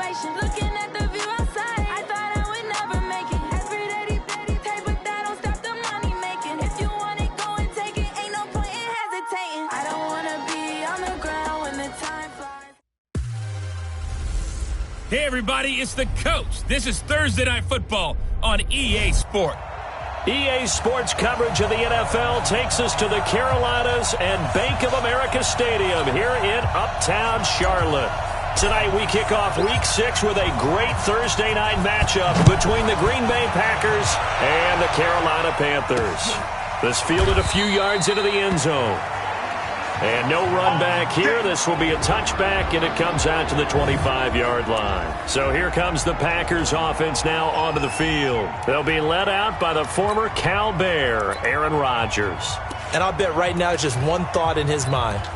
celebration. Looking at the view outside, I thought I would never make it. Every day, take, but that don't stop the money making. If you want it, go and take it. Ain't no point in hesitating. I don't wanna be on the ground when the time flies. Hey everybody, it's the coach. This is Thursday Night Football on EA Sport. EA Sports coverage of the NFL takes us to the Carolinas and Bank of America Stadium here in Uptown Charlotte. Tonight we kick off Week 6 with a great Thursday night matchup between the Green Bay Packers and the Carolina Panthers. This fielded a few yards into the end zone. And no run back here. This will be a touchback, and it comes out to the 25-yard line. So here comes the Packers offense now onto the field. They'll be led out by the former Cal Bear, Aaron Rodgers. And I'll bet right now it's just one thought in his mind.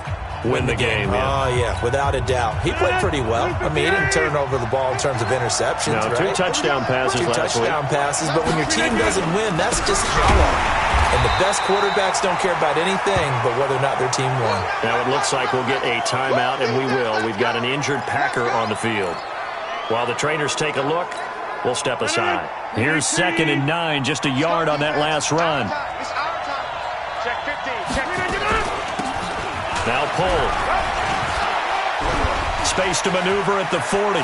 Win the game. Yeah. Oh, yeah, without a doubt. He played pretty well. I mean, he didn't turn over the ball in terms of interceptions, no, right? 2 touchdown passes last week. 2 touchdown passes, but when your team doesn't win, that's just hollow. And the best quarterbacks don't care about anything but whether or not their team won. Now it looks like we'll get a timeout, and we will. We've got an injured Packer on the field. While the trainers take a look, we'll step aside. Here's 2nd and 9, just a yard on that last run. Check 50. Check 50. Now pull. Space to maneuver at the 40.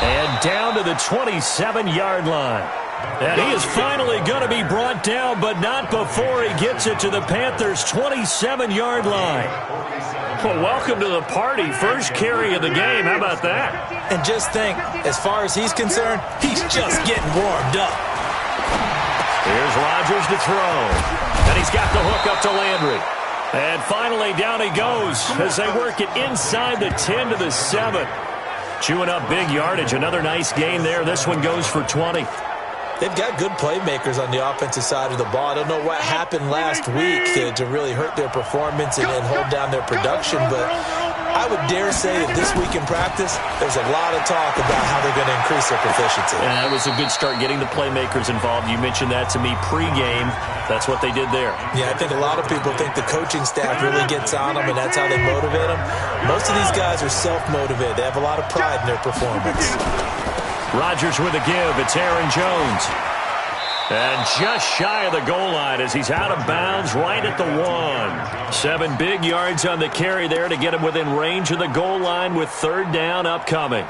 And down to the 27-yard line. And he is finally going to be brought down, but not before he gets it to the Panthers' 27-yard line. Well, welcome to the party. First carry of the game. How about that? And just think, as far as he's concerned, he's just getting warmed up. Here's Rodgers to throw. And he's got the hook up to Landry. And finally, down he goes as they work it inside the 10 to the 7. Chewing up big yardage. Another nice gain there. This one goes for 20. They've got good playmakers on the offensive side of the ball. I don't know what happened last week to really hurt their performance and hold down their production, but I would dare say that this week in practice, there's a lot of talk about how they're going to increase their proficiency. And that was a good start getting the playmakers involved. You mentioned that to me pregame. That's what they did there. Yeah, I think a lot of people think the coaching staff really gets on them, and that's how they motivate them. Most of these guys are self-motivated. They have a lot of pride in their performance. Rodgers with a give. It's Aaron Jones. And just shy of the goal line as he's out of bounds right at the 1. 7 big yards on the carry there to get him within range of the goal line with 3rd down upcoming.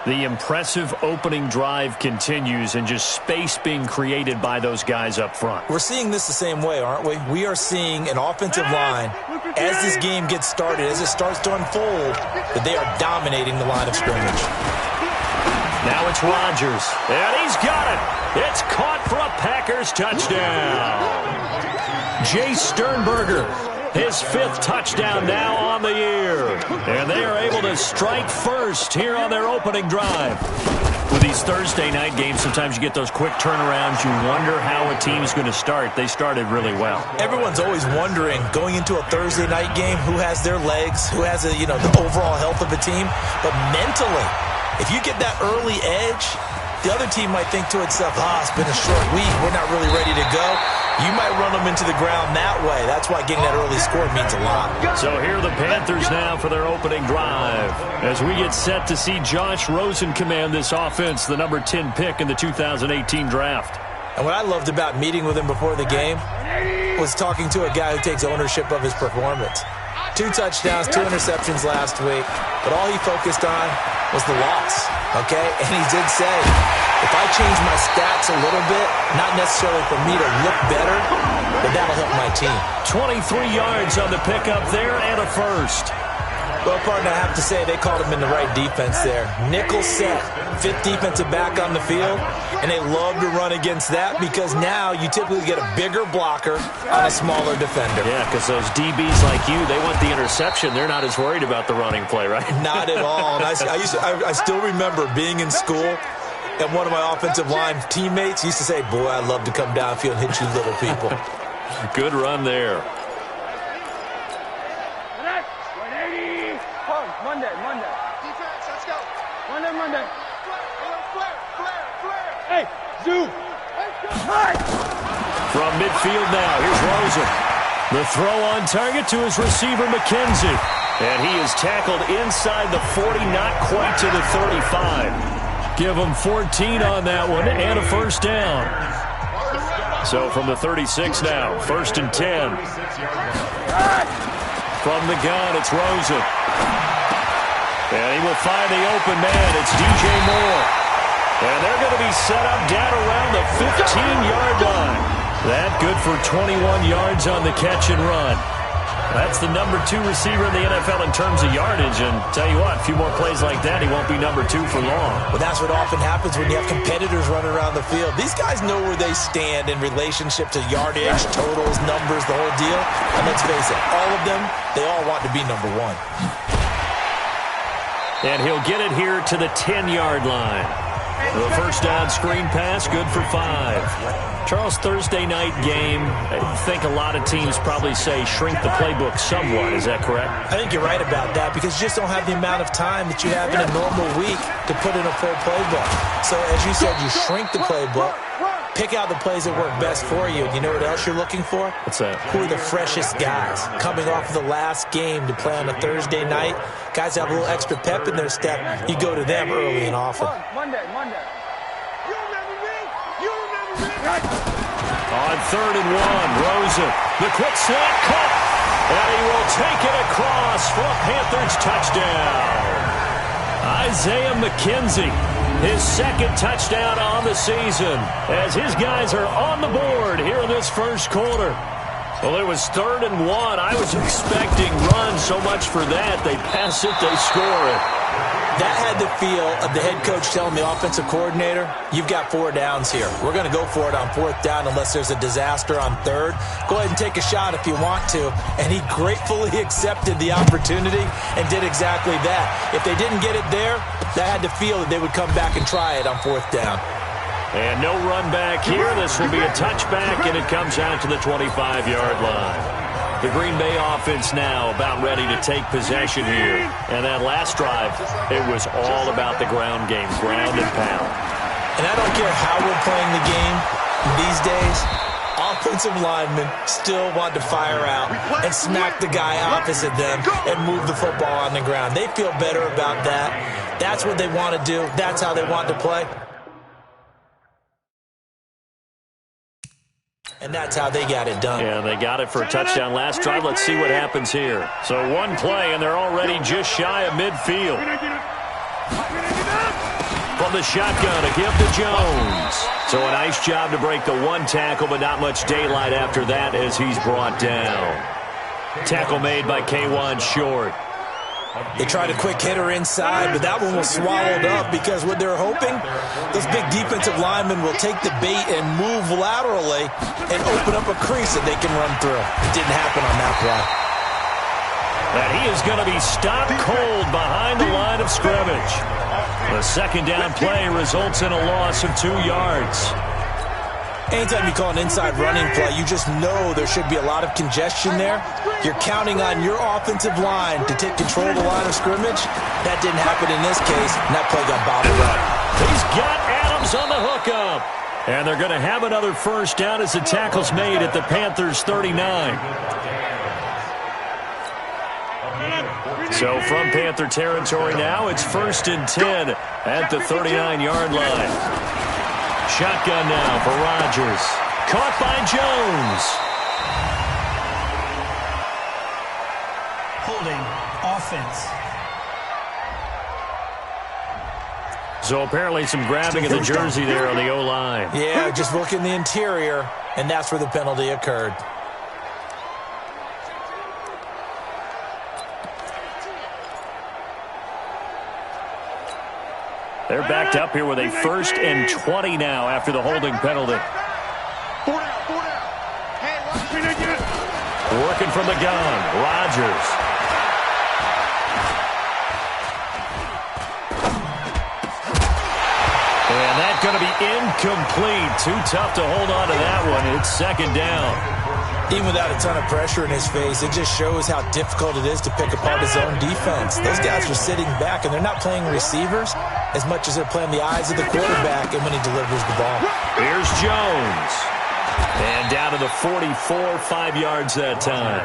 The impressive opening drive continues and just space being created by those guys up front. We're seeing this the same way, aren't we? We are seeing an offensive line, as this game gets started, as it starts to unfold, that they are dominating the line of scrimmage. Now it's Rodgers, and he's got it. It's caught for a Packers touchdown. Jay Sternberger, his 5th touchdown now on the year. And they are able to strike first here on their opening drive. With these Thursday night games, sometimes you get those quick turnarounds. You wonder how a team's going to start. They started really well. Everyone's always wondering, going into a Thursday night game, who has their legs, who has the overall health of a team. But mentally, if you get that early edge, the other team might think to itself, it's been a short week. We're not really ready to go. You might run them into the ground that way. That's why getting that early score means a lot. So here are the Panthers now for their opening drive. As we get set to see Josh Rosen command this offense, the number 10 pick in the 2018 draft. And what I loved about meeting with him before the game was talking to a guy who takes ownership of his performance. 2 touchdowns, 2 interceptions last week, but all he focused on was the loss, okay? And he did say, if I change my stats a little bit, not necessarily for me to look better, but that'll help my team. 23 yards on the pickup there and a first. Well, partner, I have to say they called him in the right defense there. Nickel set, 5th defensive back on the field, and they love to run against that because now you typically get a bigger blocker on a smaller defender. Yeah, because those DBs like you, they want the interception. They're not as worried about the running play, right? Not at all. And I still remember being in school, and one of my offensive line teammates used to say, boy, I'd love to come downfield and hit you little people. Good run there. Monday. Defense, let's go. Monday. Flare. Hey, zoom. From midfield now, here's Rosen. The throw on target to his receiver, McKenzie. And he is tackled inside the 40, not quite to the 35. Give him 14 on that one and a first down. So from the 36 now, 1st and 10. From the gun, it's Rosen. And he will find the open man. It's DJ Moore. And they're going to be set up down around the 15-yard line. That good for 21 yards on the catch and run. That's the number 2 receiver in the NFL in terms of yardage. And tell you what, a few more plays like that, he won't be number 2 for long. Well, that's what often happens when you have competitors running around the field. These guys know where they stand in relationship to yardage, totals, numbers, the whole deal. And let's face it, all of them, they all want to be number 1. And he'll get it here to the 10-yard line. The first down screen pass, good for 5. Charles, Thursday night game, I think a lot of teams probably say shrink the playbook somewhat. Is that correct? I think you're right about that because you just don't have the amount of time that you have in a normal week to put in a full playbook. So as you said, you shrink the playbook, pick out the plays that work best for you. And you know what else you're looking for? What's that? Who are the freshest guys coming off of the last game to play on a Thursday night? Guys have a little extra pep in their step. You go to them early and often. Monday. You remember me? On 3rd and 1, Rosen. The quick snap cut. And he will take it across for a Panthers touchdown. Isaiah McKenzie, his 2nd touchdown on the season, as his guys are on the board here in this first quarter. Well, it was 3rd and 1. I was expecting run so much for that. They pass it, they score it. That had the feel of the head coach telling the offensive coordinator, you've got 4 downs here. We're going to go for it on 4th down unless there's a disaster on 3rd. Go ahead and take a shot if you want to. And he gratefully accepted the opportunity and did exactly that. If they didn't get it there, that had the feel that they would come back and try it on 4th down. And no run back here. This will be a touchback, and it comes out to the 25-yard line. The Green Bay offense now about ready to take possession here. And that last drive, it was all about the ground game, ground and pound. And I don't care how we're playing the game these days, offensive linemen still want to fire out and smack the guy opposite them and move the football on the ground. They feel better about that. That's what they want to do. That's how they want to play. And that's how they got it done. Yeah, they got it for a touchdown last drive. Let's see what happens here. So 1 play, and they're already just shy of midfield. From the shotgun, a give to Jones. So a nice job to break the 1 tackle, but not much daylight after that as he's brought down. Tackle made by K1 Short. They tried a quick hitter inside, but that one was swallowed up because what they're hoping, those big defensive linemen will take the bait and move laterally and open up a crease that they can run through. It didn't happen on that play. And he is going to be stopped cold behind the line of scrimmage. The 2nd down play results in a loss of 2 yards. Anytime you call an inside running play, you just know there should be a lot of congestion there. You're counting on your offensive line to take control of the line of scrimmage. That didn't happen in this case, and that play got bobbled up. He's got Adams on the hookup. And they're going to have another first down as the tackle's made at the Panthers' 39. So from Panther territory now, it's 1st and 10 at the 39-yard line. Shotgun now for Rodgers. Caught by Jones. Holding offense. So apparently some grabbing of the jersey there on the O-line. Yeah, just look in the interior, and that's where the penalty occurred. They're backed up here with a 1st and 20 now after the holding penalty. Working from the gun, Rodgers. And that's going to be incomplete. Too tough to hold on to that one. It's 2nd down. Even without a ton of pressure in his face, it just shows how difficult it is to pick apart his own defense. Those guys are sitting back, and they're not playing receivers as much as they're playing the eyes of the quarterback and when he delivers the ball. Here's Jones. And down to the 44, 5 yards that time.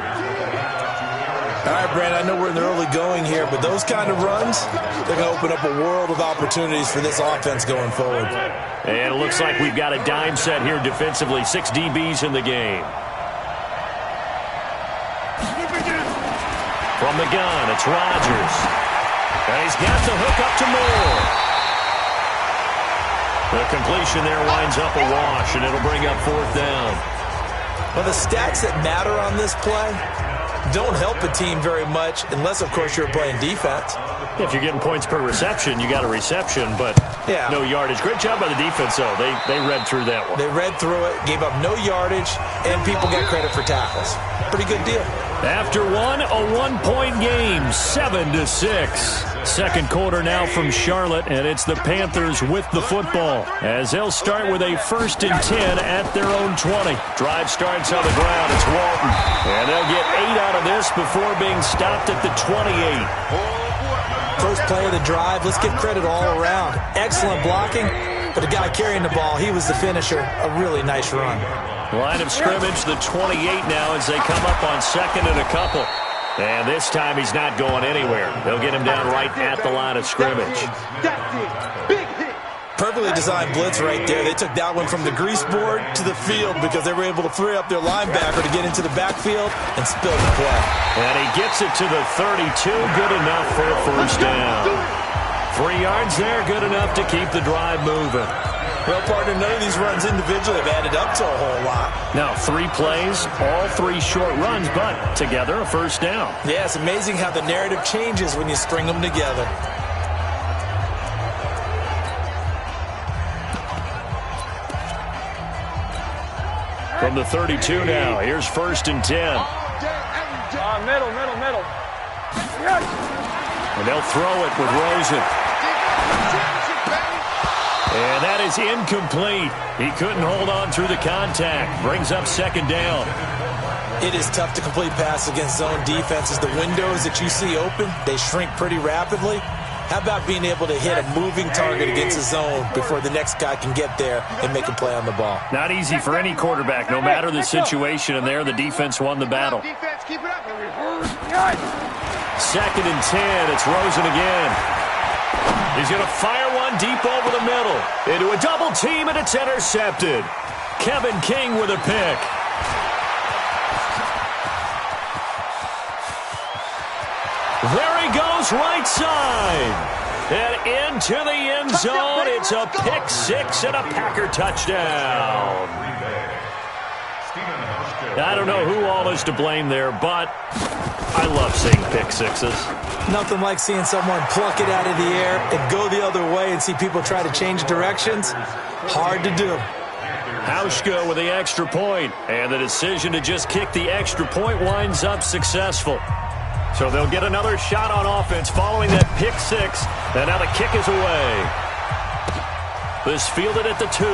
All right, Brandon, I know we're in the early going here, but those kind of runs, they're going to open up a world of opportunities for this offense going forward. And it looks like we've got a dime set here defensively. 6 DBs in the game. From the gun, it's Rodgers. And he's got the hook up to Moore. The completion there winds up a wash, and it'll bring up 4th down. Well, the stats that matter on this play don't help a team very much unless, of course, you're playing defense. If you're getting points per reception, you got a reception, but no yardage. Great job by the defense, though. They read through that one. They read through it, gave up no yardage, and people get credit for tackles. Pretty good deal. After one, a 1-point game, 7-6. Second quarter now from Charlotte, and it's the Panthers with the football, as they'll start with a 1st and 10 at their own 20. Drive starts on the ground. It's Walton, and they'll get 8 out of this before being stopped at the 28. First play of the drive, let's give credit all around. Excellent blocking, but the guy carrying the ball, he was the finisher. A really nice run. Line of scrimmage, the 28 now as they come up on 2nd and a couple. And this time he's not going anywhere. They'll get him down right at the line of scrimmage. Perfectly designed blitz right there. They took that one from the grease board to the field because they were able to free up their linebacker to get into the backfield and spill the play. And he gets it to the 32. Good enough for a 1st down. 3 yards there, good enough to keep the drive moving. Well, partner, none of these runs individually have added up to a whole lot. Now, 3 plays, all 3 short runs, but together a 1st down. Yeah, it's amazing how the narrative changes when you string them together. From the 32 now, here's 1st and 10. Middle. And they'll throw it with Rosen. And that is incomplete. He couldn't hold on through the contact. Brings up 2nd down. It is tough to complete passes against zone defenses. The windows that you see open, they shrink pretty rapidly. How about being able to hit a moving target against a zone before the next guy can get there and make a play on the ball? Not easy for any quarterback, no matter the situation, and there the defense won the battle. 2nd and 10, it's Rosen again. He's going to fire one deep over the middle. Into a double team, and it's intercepted. Kevin King with a pick. There he goes, right side. And into the end zone. It's a pick 6 and a Packer touchdown. I don't know who all is to blame there, but I love seeing pick 6s. Nothing like seeing someone pluck it out of the air and go the other way and see people try to change directions. Hard to do. Hauschka with the extra point, and the decision to just kick the extra point winds up successful. So they'll get another shot on offense following that pick 6, and now the kick is away. This fielded at the 2.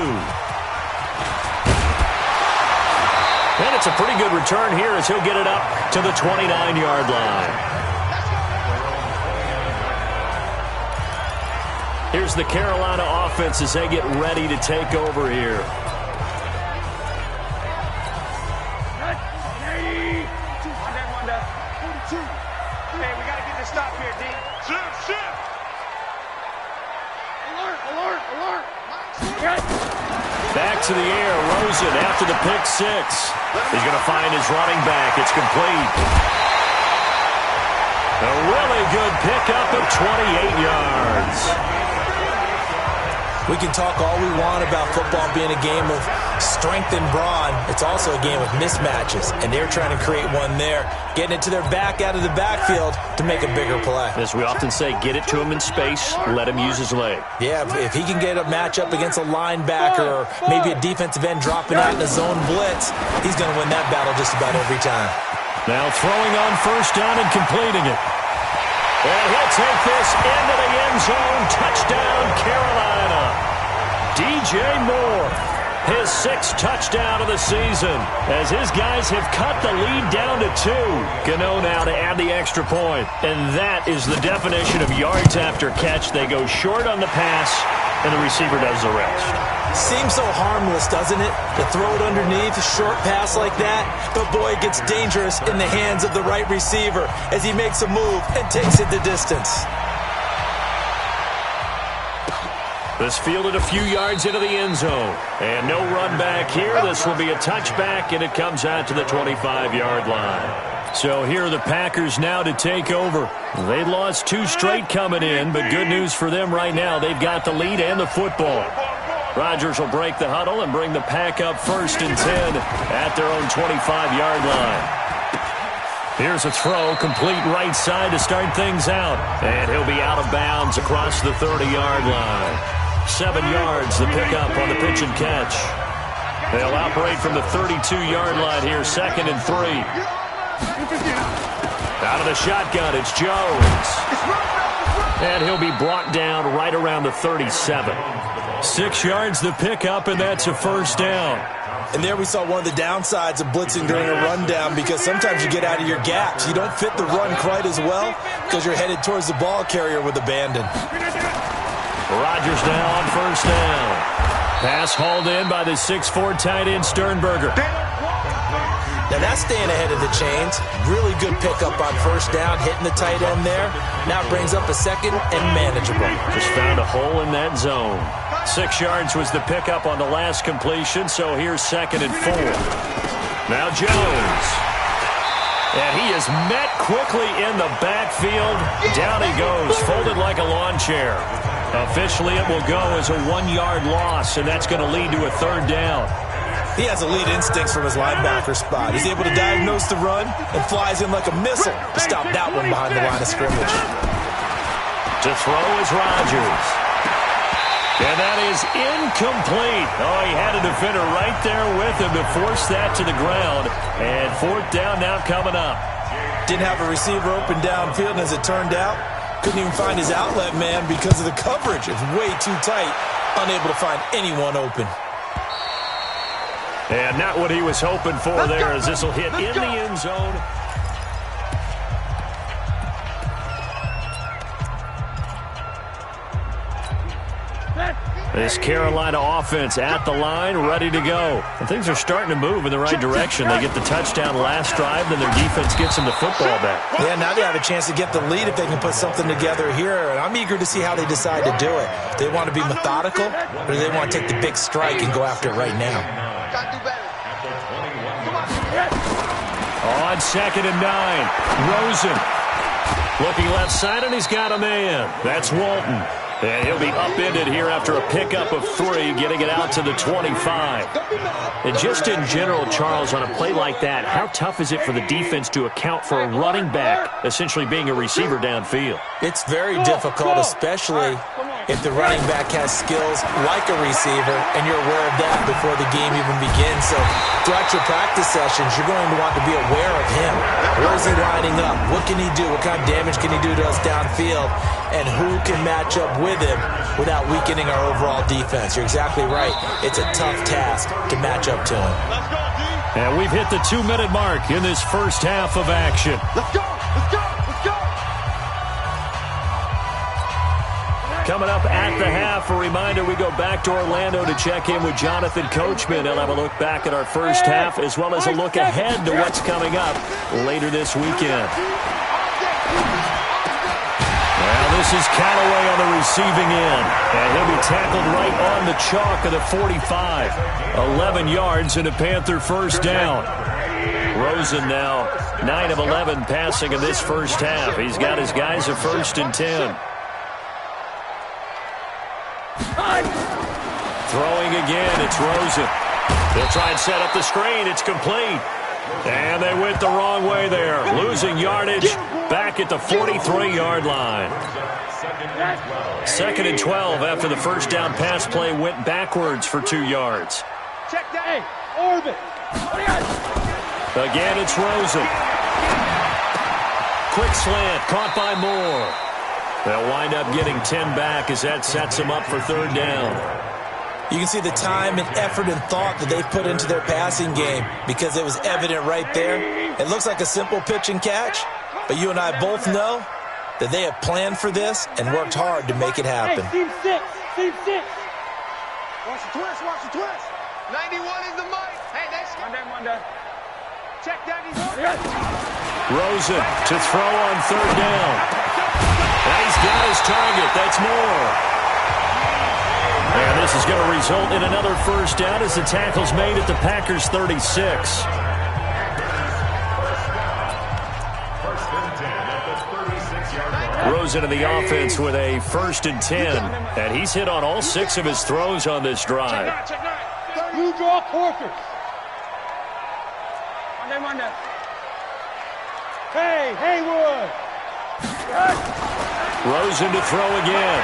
And it's a pretty good return here as he'll get it up to the 29-yard line. Here's the Carolina offense as they get ready to take over here. Hey, we got to get this stop here, D. Shift. Alert. Back to the air, Rosen after the pick 6. He's going to find his running back. It's complete. A really good pickup of 28 yards. We can talk all we want about football being a game of strength and brawn. It's also a game of mismatches, and they're trying to create one there, getting it to their back out of the backfield to make a bigger play. As we often say, get it to him in space, let him use his leg. Yeah, if he can get a matchup against a linebacker or maybe a defensive end dropping out in a zone blitz, he's going to win that battle just about every time. Now throwing on 1st down and completing it. And he'll take this into the end zone. Touchdown, Carolina. DJ Moore, his 6th touchdown of the season, as his guys have cut the lead down to 2. Gano now to add the extra point. And that is the definition of yards after catch. They go short on the pass, and the receiver does the rest. Seems so harmless, doesn't it? To throw it underneath, a short pass like that. But boy, it gets dangerous in the hands of the right receiver as he makes a move and takes it the distance. This fielded a few yards into the end zone. And no run back here. This will be a touchback, and it comes out to the 25-yard line. So here are the Packers now to take over. They lost 2 straight coming in, but good news for them right now. They've got the lead and the football. Rodgers will break the huddle and bring the Pack up 1st and 10 at their own 25-yard line. Here's a throw, complete right side to start things out. And he'll be out of bounds across the 30-yard line. 7 yards, the pickup on the pitch and catch. They'll operate from the 32-yard line here, 2nd and 3. Out of the shotgun, it's Jones. And he'll be brought down right around the 37. 6 yards, the pickup, and that's a 1st down. And there we saw one of the downsides of blitzing during a rundown, because sometimes you get out of your gaps. You don't fit the run quite as well because you're headed towards the ball carrier with abandon. Rodgers now on 1st down. Pass hauled in by the 6'4" tight end Sternberger. Now that's staying ahead of the chains. Really good pickup on 1st down, hitting the tight end there. Now brings up a 2nd and manageable. Just found a hole in that zone. 6 yards was the pickup on the last completion, so here's 2nd and 4. Now Jones. And he is met quickly in the backfield. Down he goes, folded like a lawn chair. Officially, it will go as a 1-yard loss, and that's going to lead to a 3rd down. He has elite instincts from his linebacker spot. He's able to diagnose the run and flies in like a missile to stop that one behind the line of scrimmage. To throw is Rodgers. And that is incomplete. Oh, he had a defender right there with him to force that to the ground. And 4th down now coming up. Didn't have a receiver open downfield, and as it turned out, couldn't even find his outlet man because of the coverage. It's way too tight, unable to find anyone open. And not what he was hoping for there, as this will hit in the end zone. This Carolina offense at the line, ready to go. And things are starting to move in the right direction. They get the touchdown last drive, then their defense gets them the football back. Yeah, now they have a chance to get the lead if they can put something together here. And I'm eager to see how they decide to do it. They want to be methodical, or do they want to take the big strike and go after it right now? On 2nd and 9, Rosen. Looking left side, and he's got a man. That's Walton. And he'll be upended here after a pickup of 3, getting it out to the 25. And just in general, Charles, on a play like that, how tough is it for the defense to account for a running back essentially being a receiver downfield? It's very difficult, especially if the running back has skills like a receiver, and you're aware of that before the game even begins. So throughout your practice sessions, you're going to want to be aware of him. Where is he lining up? What can he do? What kind of damage can he do to us downfield? And who can match up with him without weakening our overall defense? You're exactly right. It's a tough task to match up to him. And we've hit the 2-minute mark in this first half of action. Let's go! Let's go! Let's go! Coming up at the half, a reminder, we go back to Orlando to check in with Jonathan Coachman. He'll have a look back at our first half as well as a look ahead to what's coming up later this weekend. Well, this is Callaway on the receiving end, and he'll be tackled right on the chalk of the 45. 11 yards and a Panther 1st down. Rosen now 9 of 11 passing in this first half. He's got his guys at 1st and 10. Throwing again, it's Rosen. They'll try and set up the screen. It's complete. And they went the wrong way there. Losing yardage back at the 43-yard line. 2nd and 12 after the first down pass play went backwards for 2 yards. Check that. Orbit. Again, it's Rosen. Quick slant, caught by Moore. They'll wind up getting 10 back as that sets them up for 3rd down. You can see the time and effort and thought that they've put into their passing game because it was evident right there. It looks like a simple pitch and catch, but you and I both know that they have planned for this and worked hard to make it happen. Hey, team six. Watch the twist. 91 is the mic. Hey, that's one day. Check that. Rosen to throw on third down. And he's got his target. That's more. And this is going to result in another first down as the tackle's made at the Packers 36. Rosen in the offense with a 1st and 10. And he's hit on all 6 of his throws on this drive. Blue draw Corkers. Monday. Hey, Haywood. Rosen to throw again.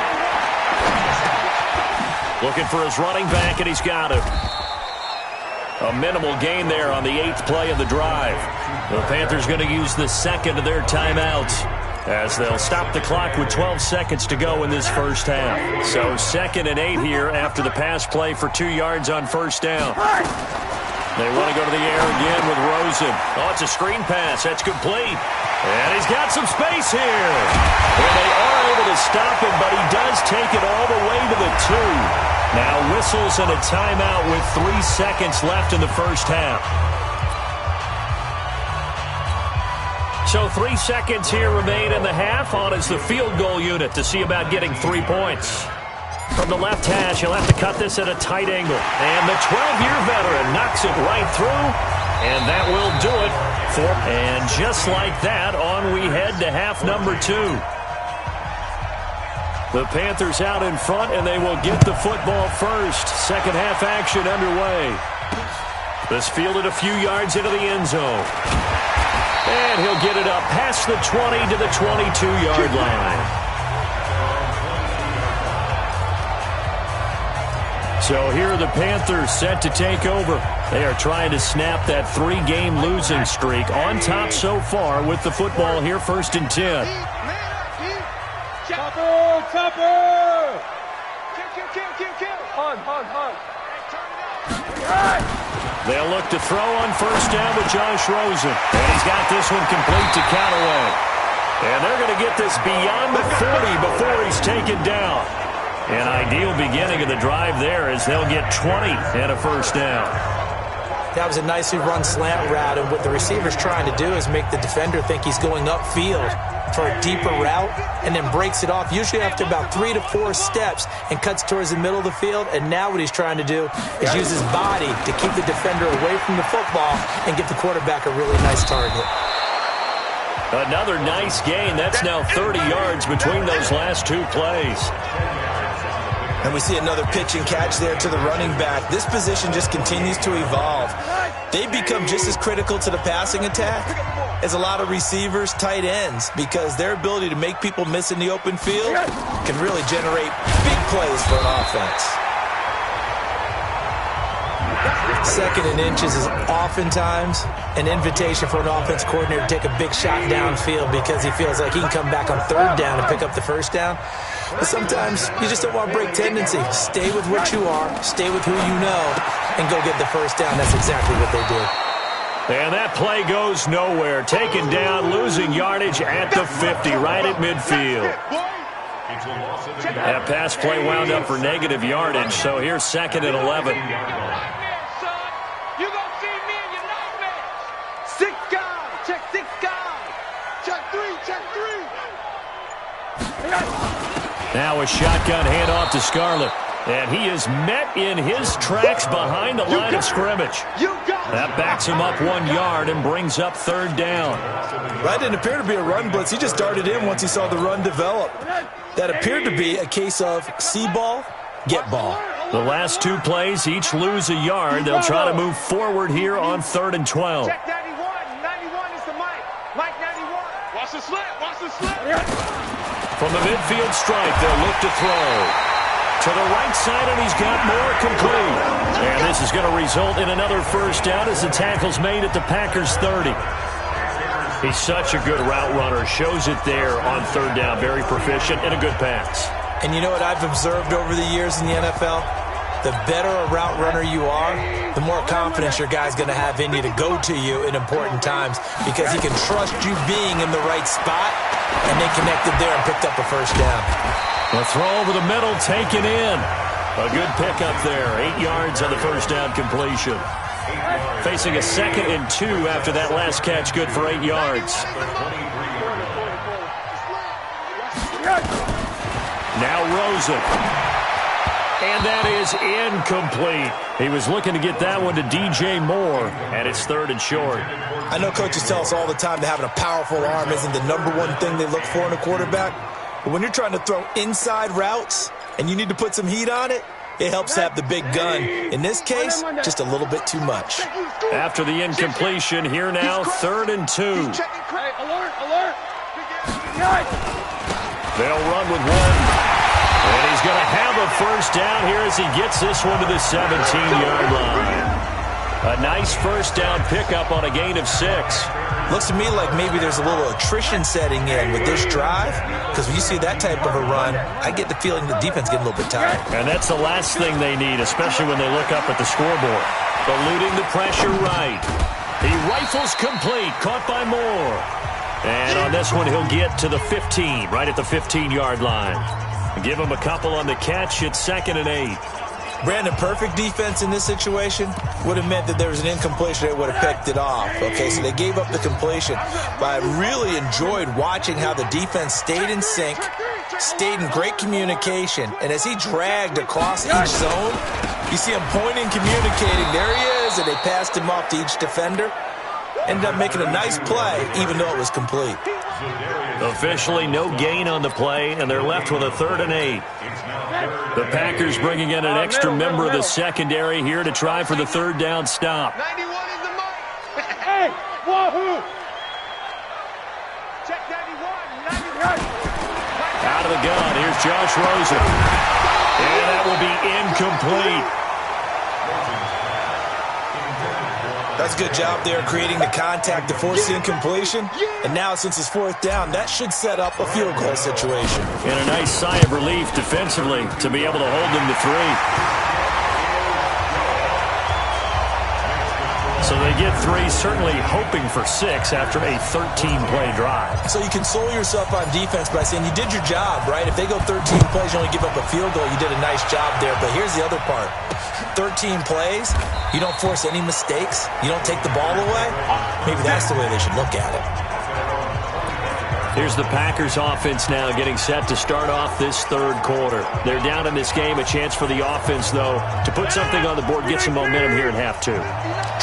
Looking for his running back, and he's got him. A minimal gain there on the 8th play of the drive. The Panthers going to use the 2nd of their timeouts, as they'll stop the clock with 12 seconds to go in this first half. So 2nd and 8 here after the pass play for 2 yards on first down. They want to go to the air again with Rosen. Oh, it's a screen pass. That's complete. And he's got some space here. Well, they are able to stop him, but he does take it all the way to the 2. Now whistles and a timeout with 3 seconds left in the first half. So 3 seconds here remain in the half. On is the field goal unit to see about getting 3 points. From the left hash, he'll have to cut this at a tight angle. And the 12-year veteran knocks it right through. And that will do it. And just like that, on we head to half number 2. The Panthers out in front, and they will get the football first. Second half action underway. This fielded a few yards into the end zone. And he'll get it up past the 20 to the 22-yard line. So here are the Panthers set to take over. They are trying to snap that 3-game losing streak. On top so far with the football here, 1st and 10. Topper! Kill. Hug. They'll look to throw on first down with Josh Rosen. And he's got this one complete to Callaway. And they're going to get this beyond the 40 before he's taken down. An ideal beginning of the drive there as they'll get 20 and a first down. That was a nicely run slant route, and what the receiver's trying to do is make the defender think he's going upfield for a deeper route and then breaks it off, usually after about 3 to 4 steps, and cuts towards the middle of the field. And now what he's trying to do is use his body to keep the defender away from the football and give the quarterback a really nice target. Another nice gain. That's now 30 yards between those last 2 plays. And we see another pitch and catch there to the running back. This position just continues to evolve. They become just as critical to the passing attack as a lot of receivers, tight ends, because their ability to make people miss in the open field can really generate big plays for an offense. 2nd and inches is oftentimes an invitation for an offense coordinator to take a big shot downfield because he feels like he can come back on 3rd down and pick up the first down. But sometimes you just don't want to break tendency. Stay with what you are, stay with who you know, and go get the first down. That's exactly what they did. And that play goes nowhere. Taken down, losing yardage at the 50, right at midfield. That pass play wound up for negative yardage, so here's 2nd and 11. You gonna see me in your nightmares. 6 guys. Check 6 guys. Check 3. Now a shotgun handoff to Scarlett. And he is met in his tracks behind the line of scrimmage. That backs him up 1 yard and brings up 3rd down. Right, didn't appear to be a run blitz. He just darted in once he saw the run develop. That appeared to be a case of see ball, get ball. The last 2 plays each lose a yard. They'll try to move forward here on 3rd and 12. Check 91. 91 is the mic. Mike 91. Watch the slip. From the midfield stripe, they'll look to throw. To the right side, and he's got more complete. And this is going to result in another first down as the tackle's made at the Packers 30. He's such a good route runner. Shows it there on 3rd down. Very proficient and a good pass. And you know what I've observed over the years in the NFL? the better a route runner you are, the more confidence your guy's going to have in you to go to you in important times because he can trust you being in the right spot, and they connected there and picked up a first down. The throw over the middle taken in. A good pickup there. 8 yards on the first down completion. Facing a 2nd and 2 after that last catch, good for 8 yards. Now Rosen. And that is incomplete. He was looking to get that one to DJ Moore, and it's 3rd and short. I know coaches tell us all the time that having a powerful arm isn't the #1 thing they look for in a quarterback. But when you're trying to throw inside routes and you need to put some heat on it, it helps have the big gun. In this case, just a little bit too much. After the incompletion, here now, 3rd and 2. Alert! They'll run with one. And he's going to have a first down here as he gets this one to the 17-yard line. A nice first down pickup on a gain of 6. Looks to me like maybe there's a little attrition setting in with this drive, because when you see that type of a run, I get the feeling the defense getting a little bit tired. And that's the last thing they need, especially when they look up at the scoreboard. Eluding the pressure right. He rifles complete, caught by Moore. And on this one, he'll get to the 15, right at the 15-yard line. Give him a couple on the catch. It's 2nd and 8. Brandon, perfect defense in this situation would have meant that there was an incompletion. They would have picked it off. Okay, so they gave up the completion. But I really enjoyed watching how the defense stayed in sync, stayed in great communication. And as he dragged across each zone, you see him pointing, communicating. There he is, and they passed him off to each defender. Ended up making a nice play, even though it was complete. Officially no gain on the play, and they're left with a 3rd and 8. The Packers bringing in an extra member of the secondary here to try for the 3rd down stop. 91 is the mark. Hey, wahoo! Check 91. Out of the gun, here's Josh Rosen. And that will be incomplete. That's a good job there creating the contact to force the incompletion. And now since it's 4th down, that should set up a field goal situation. And a nice sigh of relief defensively to be able to hold them to 3. So they get 3, certainly hoping for 6 after a 13-play drive. So you console yourself on defense by saying you did your job, right? If they go 13 plays, you only give up a field goal, you did a nice job there. But here's the other part. 13 plays, you don't force any mistakes, you don't take the ball away. Maybe that's the way they should look at it. Here's the Packers offense now getting set to start off this 3rd quarter. They're down in this game. A chance for the offense, though, to put something on the board, get some momentum here in half 2.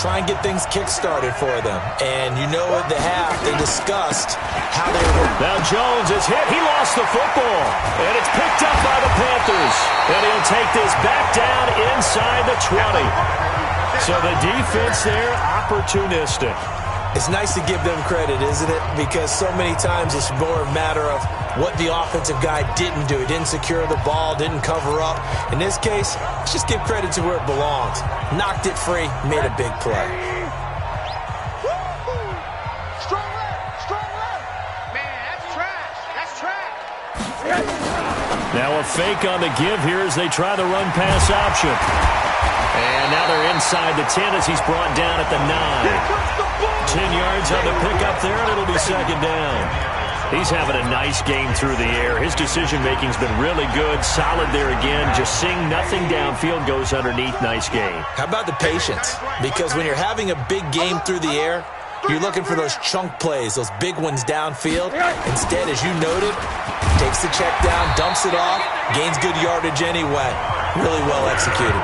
Try and get things kick-started for them. And you know at the half, they discussed how they were. Now Jones is hit. He lost the football. And it's picked up by the Panthers. And he'll take this back down inside the 20. So the defense there, opportunistic. It's nice to give them credit, isn't it? Because so many times it's more a matter of what the offensive guy didn't do. He didn't secure the ball, didn't cover up. In this case, let's just give credit to where it belongs. Knocked it free, made a big play. Strong left. Man, that's trash. That's trash. Now a fake on the give here as they try the run-pass option. And now they're inside the 10 as he's brought down at the 9. 10 yards on the pickup there, and it'll be 2nd down. He's having a nice game through the air. His decision-making's been really good. Solid there again. Just seeing nothing downfield, goes underneath. Nice game. How about the patience? Because when you're having a big game through the air, you're looking for those chunk plays, those big ones downfield. Instead, as you noted, takes the check down, dumps it off, gains good yardage anyway. Really well executed.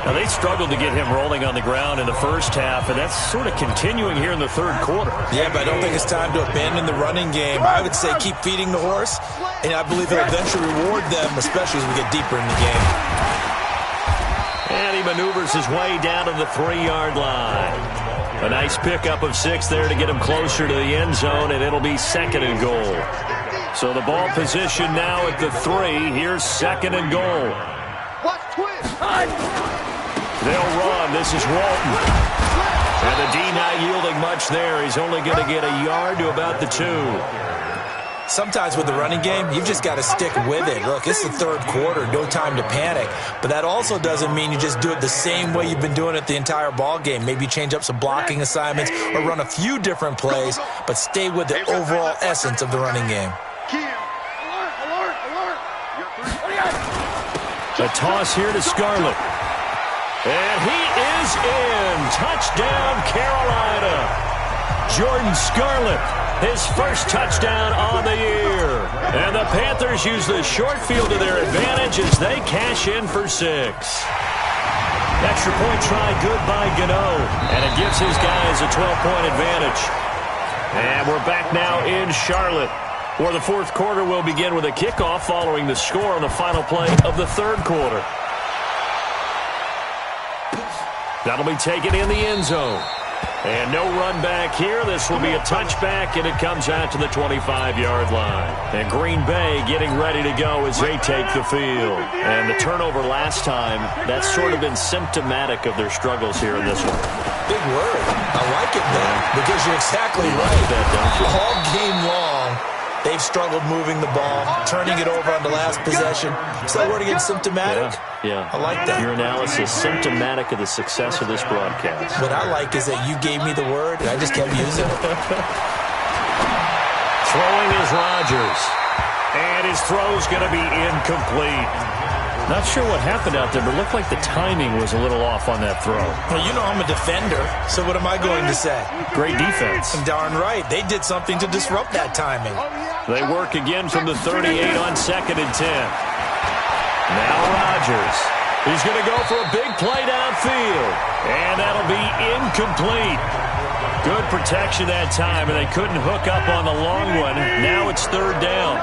Now, they struggled to get him rolling on the ground in the first half, and that's sort of continuing here in the 3rd quarter. Yeah, but I don't think it's time to abandon the running game. I would say keep feeding the horse, and I believe he'll eventually reward them, especially as we get deeper in the game. And he maneuvers his way down to the 3-yard line. A nice pickup of 6 there to get him closer to the end zone, and it'll be 2nd and goal. So the ball position now at the 3. Here's 2nd and goal. Watch twist. They'll run. This is Walton. And the D not yielding much there. He's only going to get a yard to about the 2. Sometimes with the running game, you've just got to stick with it. Look, it's the third quarter, no time to panic. But that also doesn't mean you just do it the same way you've been doing it the entire ball game. Maybe change up some blocking assignments or run a few different plays, but stay with the overall essence of the running game. A toss here to Scarlett. And he is in. Touchdown, Carolina. Jordan Scarlett, his first touchdown on the year. And the Panthers use the short field to their advantage as they cash in for 6. Extra point try good by Gano. And it gives his guys a 12-point advantage. And we're back now in Charlotte, where the fourth quarter will begin with a kickoff following the score on the final play of the third quarter. That'll be taken in the end zone. And no run back here. This will be a touchback, and it comes out to the 25-yard line. And Green Bay getting ready to go as they take the field. And the turnover last time, that's sort of been symptomatic of their struggles here in this one. Big word. I like it, though, because you're exactly right. All game long, they've struggled moving the ball, turning it over on the last possession. So that word again, symptomatic? Yeah. I like that. Your analysis, symptomatic of the success of this broadcast. What I like is that you gave me the word, and I just kept using it. Throwing is Rodgers. And his throw's going to be incomplete. Not sure what happened out there, but it looked like the timing was a little off on that throw. Well, you know I'm a defender, so what am I going to say? Great defense. Darn right. They did something to disrupt that timing. They work again from the 38 on 2nd and 10. Now Rodgers. He's going to go for a big play downfield. And that'll be incomplete. Good protection that time, and they couldn't hook up on the long one. Now it's third down.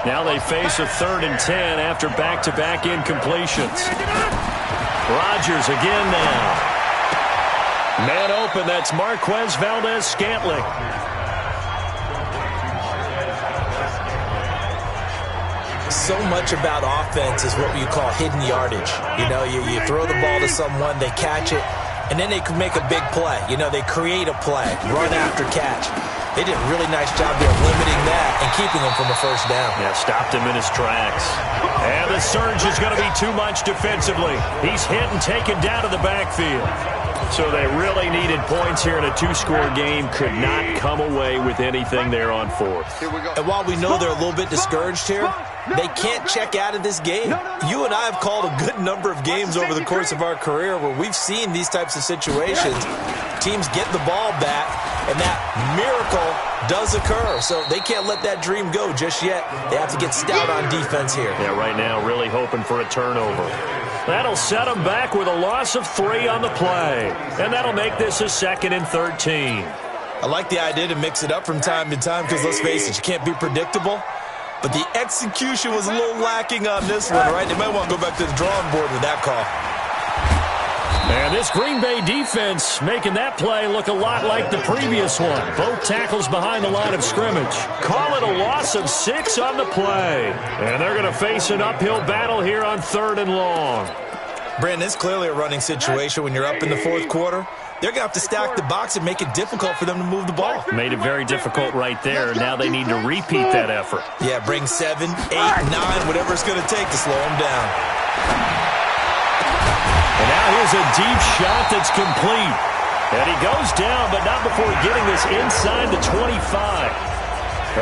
Now they face a 3rd and 10 after back-to-back incompletions. Rodgers again now. Man open, that's Marquez Valdez-Scantling. So much about offense is what you call hidden yardage. You know, you throw the ball to someone, they catch it, and then they can make a big play. You know, they create a play, run after catch. They did a really nice job there limiting that and keeping him from a first down. Yeah, stopped him in his tracks. And the surge is going to be too much defensively. He's hit and taken down to the backfield. So they really needed points here in a 2-score game. Could not come away with anything there on 4th. And while we know they're a little bit discouraged here, they can't check out of this game. You and I have called a good number of games over the course of our career where we've seen these types of situations. Teams get the ball back, and that miracle does occur. So they can't let that dream go just yet. They have to get stout on defense here. Yeah, right now really hoping for a turnover. That'll set them back with a loss of 3 on the play. And that'll make this a 2nd and 13. I like the idea to mix it up from time to time because, let's face it, you can't be predictable. But the execution was a little lacking on this one, right? They might want to go back to the drawing board with that call. And this Green Bay defense making that play look a lot like the previous one. Both tackles behind the line of scrimmage. Call it a loss of 6 on the play. And they're going to face an uphill battle here on 3rd and long. Brandon, it's clearly a running situation when you're up in the fourth quarter. They're going to have to stack the box and make it difficult for them to move the ball. Made it very difficult right there. Now they need to repeat that effort. Yeah, bring 7, 8, 9, whatever it's going to take to slow them down. And now here's a deep shot that's complete. And he goes down, but not before getting this inside the 25.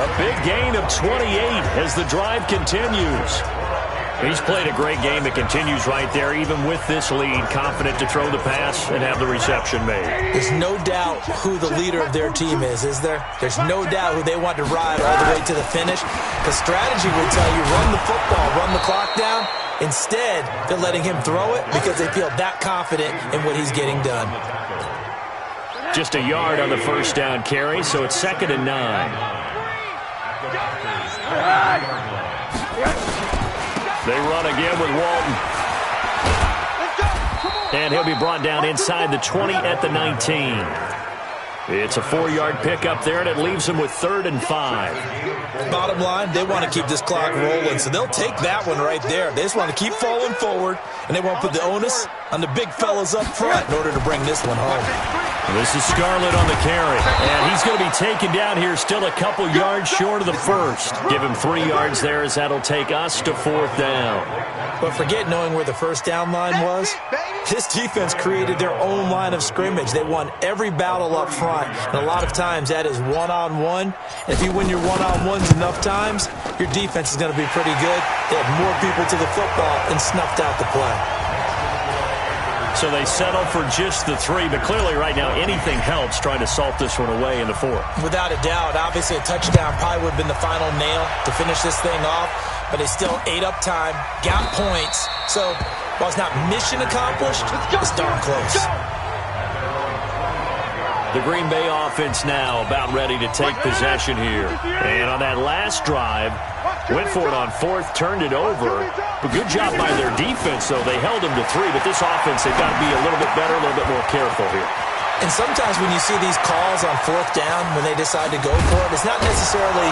A big gain of 28 as the drive continues. He's played a great game. It continues right there, even with this lead, confident to throw the pass and have the reception made. There's no doubt who the leader of their team is there? There's no doubt who they want to ride all the way to the finish. The strategy would tell you, run the football, run the clock down. Instead, they're letting him throw it because they feel that confident in what he's getting done. Just a yard on the first down carry, so it's 2nd and 9. They run again with Walton. And he'll be brought down inside the 20 at the 19. It's a 4-yard pickup there, and it leaves them with 3rd and 5. Bottom line, they want to keep this clock rolling, so they'll take that one right there. They just want to keep falling forward, and they want to put the onus on the big fellas up front in order to bring this one home. This is Scarlett on the carry, and he's going to be taken down here still a couple yards short of the first. Give him 3 yards there as that'll take us to 4th down. But forget knowing where the first down line was. This defense created their own line of scrimmage. They won every battle up front, and a lot of times that is one-on-one. And if you win your one-on-ones enough times, your defense is going to be pretty good. They had more people to the football and snuffed out the play. So they settle for just the 3, but clearly right now anything helps trying to salt this one away in the 4th. Without a doubt, obviously a touchdown probably would have been the final nail to finish this thing off, but they still ate up time, got points. So while it's not mission accomplished, it's darn close. The Green Bay offense now about ready to take possession here. And on that last drive, went for it on 4th, turned it over. But good job by their defense, though. They held them to 3, but this offense, they've got to be a little bit better, a little bit more careful here. And sometimes when you see these calls on 4th down, when they decide to go for it, it's not necessarily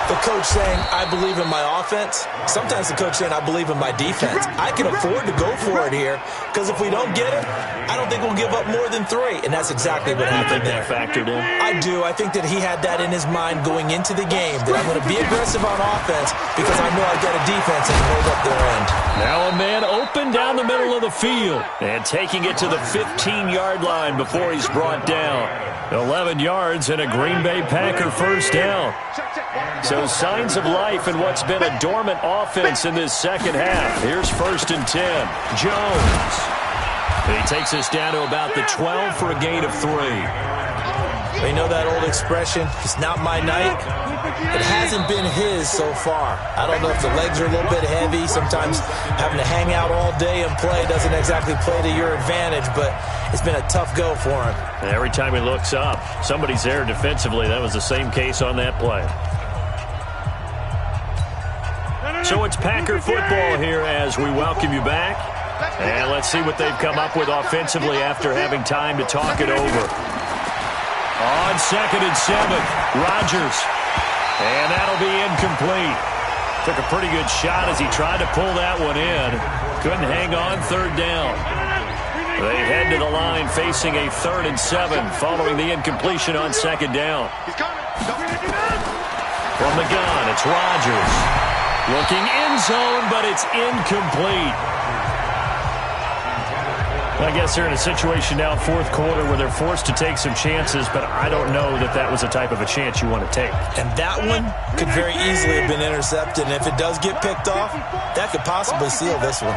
the coach saying, I believe in my offense. Sometimes the coach saying, I believe in my defense. I can afford to go for it here, because if we don't get it, I don't think we'll give up more than 3. And that's exactly what happened there. You think that factored in? I do. I think that he had that in his mind going into the game, that I'm going to be aggressive on offense because I know I've got a defense that can hold up their end. Now a man open down the middle of the field and taking it to the 15-yard line before he's brought down. 11 yards and a Green Bay Packer first down. So signs of life in what's been a dormant offense in this second half. Here's 1st and 10. Jones. And he takes us down to about the 12 for a gain of 3. You know that old expression, it's not my night? It hasn't been his so far. I don't know if the legs are a little bit heavy. Sometimes having to hang out all day and play doesn't exactly play to your advantage, but it's been a tough go for him. And every time he looks up, somebody's there defensively. That was the same case on that play. So it's Packer football here as we welcome you back. And let's see what they've come up with offensively after having time to talk it over. On 2nd and 7, Rodgers. And that'll be incomplete. Took a pretty good shot as he tried to pull that one in. Couldn't hang on 3rd down. They head to the line facing a 3rd and 7 following the incompletion on 2nd down. From the gun, it's Rodgers. Looking end zone, but it's incomplete. I guess they're in a situation now, 4th quarter, where they're forced to take some chances, but I don't know that that was the type of a chance you want to take. And that one could very easily have been intercepted, and if it does get picked off, that could possibly seal this one.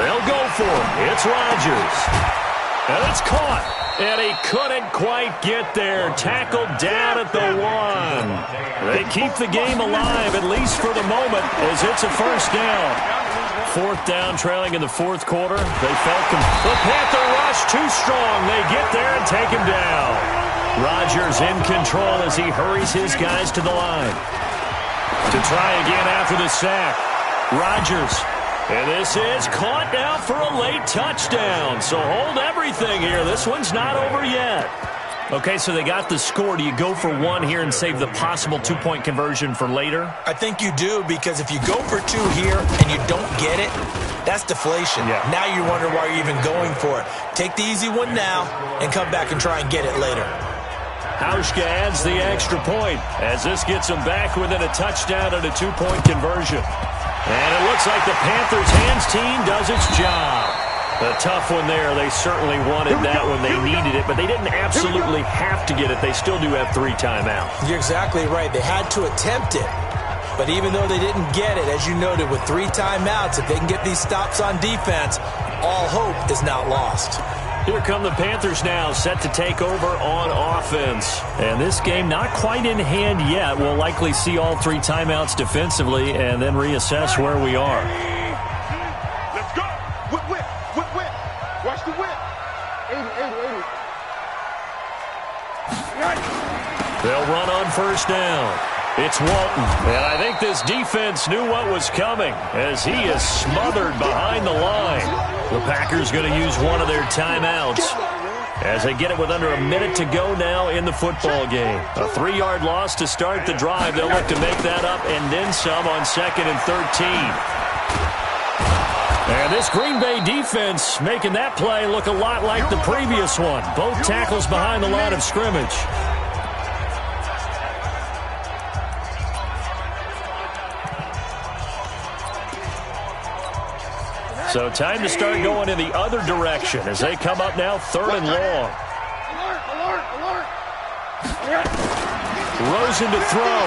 They'll go for it. It's Rodgers. And it's caught. And he couldn't quite get there. Tackled down at the 1. They keep the game alive, at least for the moment, as it's a first down. 4th down, trailing in the 4th quarter. They felt the Panther rush too strong. They get there and take him down. Rodgers in control as he hurries his guys to the line. To try again after the sack. Rodgers. And this is caught now for a late touchdown. So hold everything here. This one's not over yet. Okay, so they got the score. Do you go for 1 here and save the possible 2-point conversion for later? I think you do, because if you go for 2 here and you don't get it, that's deflation. Yeah. Now you wonder why you're even going for it. Take the easy one now and come back and try and get it later. Hauschka adds the extra point as this gets them back within a touchdown and a 2-point conversion. And it looks like the Panthers' hands team does its job. A tough one there. They certainly wanted that when they needed it, but they didn't absolutely have to get it. They still do have 3 timeouts. You're exactly right. They had to attempt it. But even though they didn't get it, as you noted, with 3 timeouts, if they can get these stops on defense, all hope is not lost. Here come the Panthers now, set to take over on offense. And this game not quite in hand yet. We'll likely see all 3 timeouts defensively and then reassess where we are. Let's go. Whip, whip, whip, whip. Watch the whip. 80, 80, 80. They'll run on first down. It's Walton. And I think this defense knew what was coming as he is smothered behind the line. The Packers going to use one of their timeouts as they get it with under a minute to go now in the football game. A 3-yard loss to start the drive. They'll look to make that up and then some on 2nd and 13. And this Green Bay defense making that play look a lot like the previous one. Both tackles behind the line of scrimmage. So time to start going in the other direction as they come up now 3rd and long. Rosen to throw.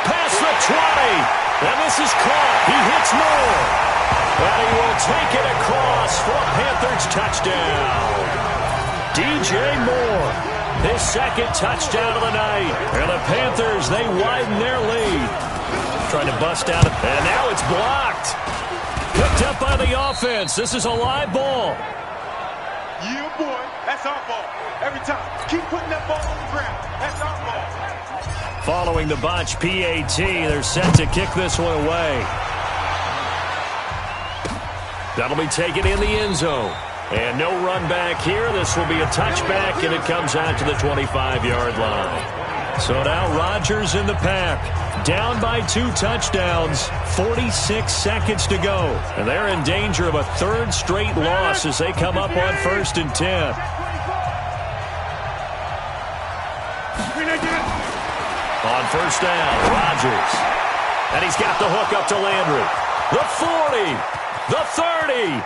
Past the 20. And this is caught. He hits Moore. And he will take it across for a Panthers touchdown. DJ Moore, his 2nd touchdown of the night. And the Panthers, they widen their lead. Trying to bust out, and now it's blocked. Picked up by the offense. This is a live ball. Yeah, boy. That's our ball. Every time. Keep putting that ball on the ground. That's our ball. Following the botch PAT, they're set to kick this one away. That'll be taken in the end zone. And no run back here. This will be a touchback, and it comes out to the 25-yard line. So now Rodgers in the pack. Down by 2 touchdowns. 46 seconds to go. And they're in danger of a 3rd straight loss as they come up on 1st and 10. On 1st down, Rodgers. And he's got the hook up to Landry. The 40. The 30.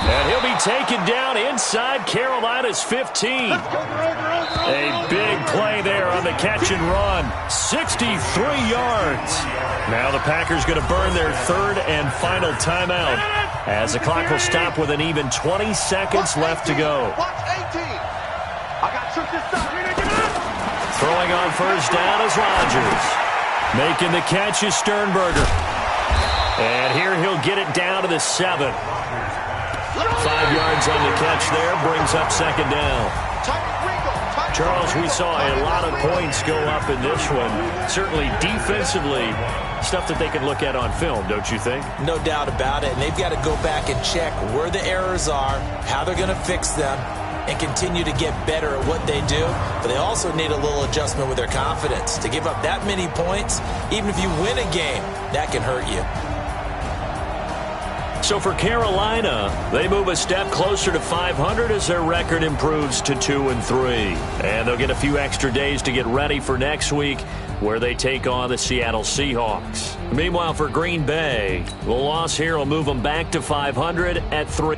And he'll be taken down inside Carolina's 15. A big play there on the catch and run. 63 yards. Now the Packers going to burn their 3rd and final timeout as the clock will stop with an even 20 seconds left to go. Throwing on 1st down is Rodgers. Making the catch is Sternberger. And here he'll get it down to the 7. 5 yards on the catch there, brings up 2nd down. Charles, we saw a lot of points go up in this one. Certainly defensively, stuff that they can look at on film, don't you think? No doubt about it. And they've got to go back and check where the errors are, how they're going to fix them, and continue to get better at what they do. But they also need a little adjustment with their confidence. To give up that many points, even if you win a game, that can hurt you. So for Carolina, they move a step closer to 500 as their record improves to 2-3. And they'll get a few extra days to get ready for next week, where they take on the Seattle Seahawks. Meanwhile, for Green Bay, the loss here will move them back to 500 at 3.